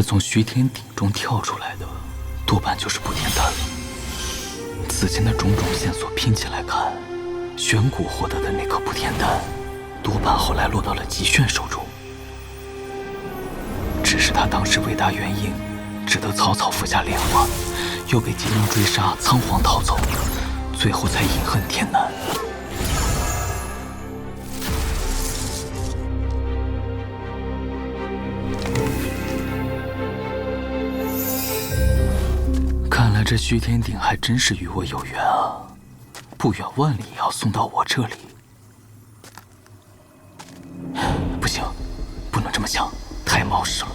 是从虚天鼎中跳出来的，多半就是不天丹了。此前的种种线索拼起来看，玄古获得的那颗不天丹，多半后来落到了极炫手中。只是他当时为达元婴，只得草草服下炼化，又被劫灵追杀，仓皇逃走，最后才饮恨天南。看来这虚天鼎还真是与我有缘啊，不远万里也要送到我这里。不行，不能这么想，太冒失了。